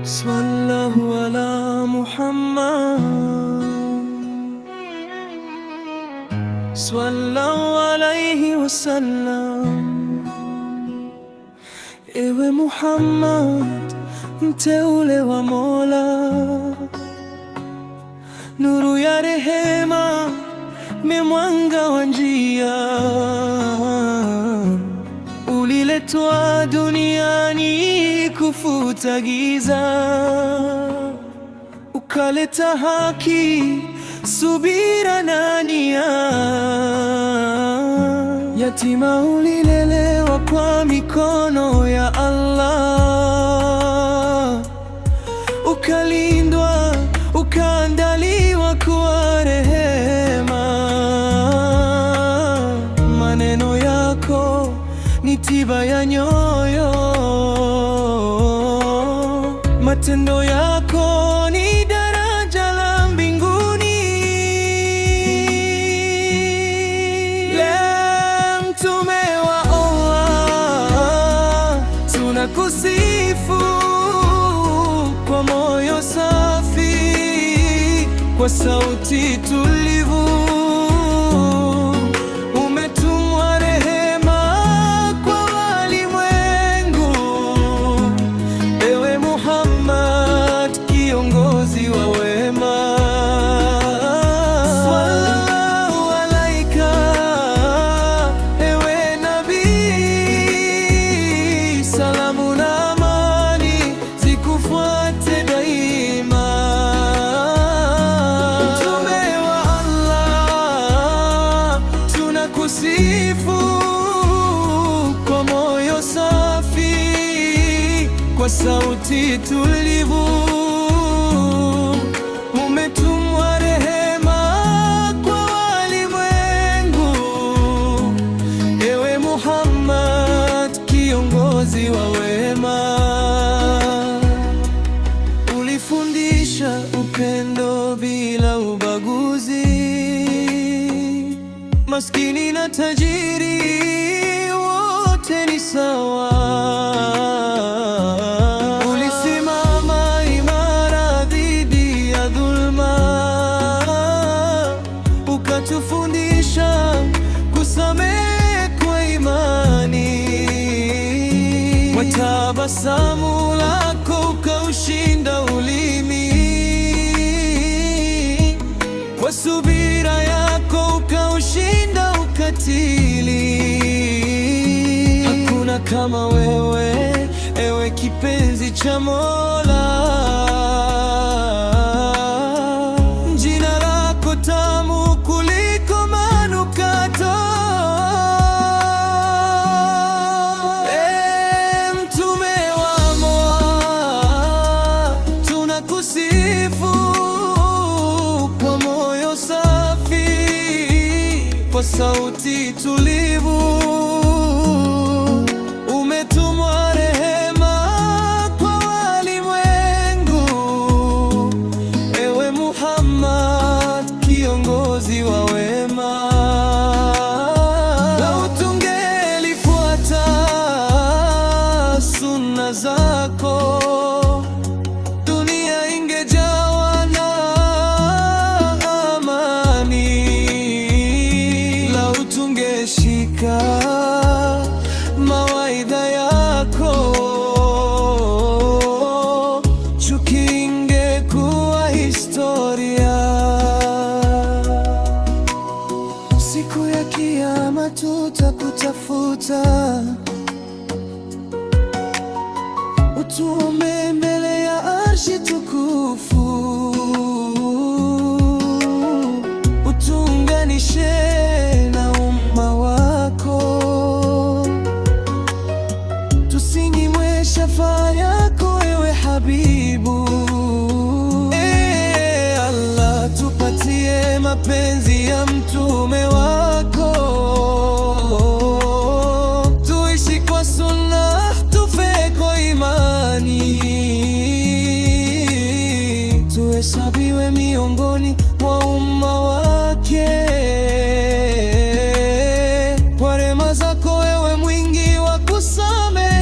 Sallallahu ala Muhammad, sallallahu alayhi wasallam. Ewe Muhammad, mteule wa Mola, nuru ya rehema, mwanga wa njia. Uliletwa duniani kufuta giza, ukaleta haki, subira na nia. Yatima ulilelewa kwa mikono ya Allah, ukalindwa, ukaandaliwa kuwa rehema. Maneno yako ni tiba ya nyoyo, matendo yako ni daraja la mbinguni. Leo mtume wa Allah, tunakusifu kwa moyo safi, kwa sauti tulivu. Umetumwa rehema kwa walimwengu, ewe Muhammad, kiongozi wa wema. Sallallahu alaika, ewe Nabii, salamu na amani zikufuate daima. Mtume wa Allah, tunakusifu kwa moyo safi, kwa sauti tulivu. Umetumwa rehema kwa walimwengu, ewe Muhammad, kiongozi wa wema. Ulifundisha upendo bila ubaguzi, maskini na tajiri wote ni sawa. Ulisimama imara dhidi ya dhulma, ukatufundisha kusamehe kwa imani. Kwa tabasamu lako ukaushinda ulimi, kwa subira yako ukaushinda ukatili. Hakuna kama wewe, ewe kipenzi cha Mola. Jina lako tamu kuliko manukato. Mtume wa Mola, tunakusifu kwa moyo safi, kwa sauti tulivu. Umetumwa rehema kwa walimwengu, ewe Muhammad, kiongozi wa wema. Lau tungelifuata sunna zako, dunia ingejawa na amani. Lau tungeshika mawaidha yako, chuki ingekuwa historia. Siku ya Kiyama tutakutafuta, utuombe mbele ya arshi tukufu. Utuunganishe na umma wako, tusinyimwe shafaa yako, ewe Habibu. Allah, tupatie mapenzi ya mtume wako, tuishi kwa sunna, tufe kwa imani, tuhesabiwe miongoni mwa umma wake. Kwa rehema zako, ewe mwingi wa kusamehe,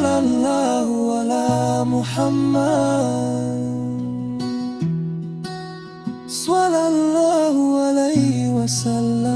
Sallallahu ala Muhammad, sallallahu alayhi wasallam.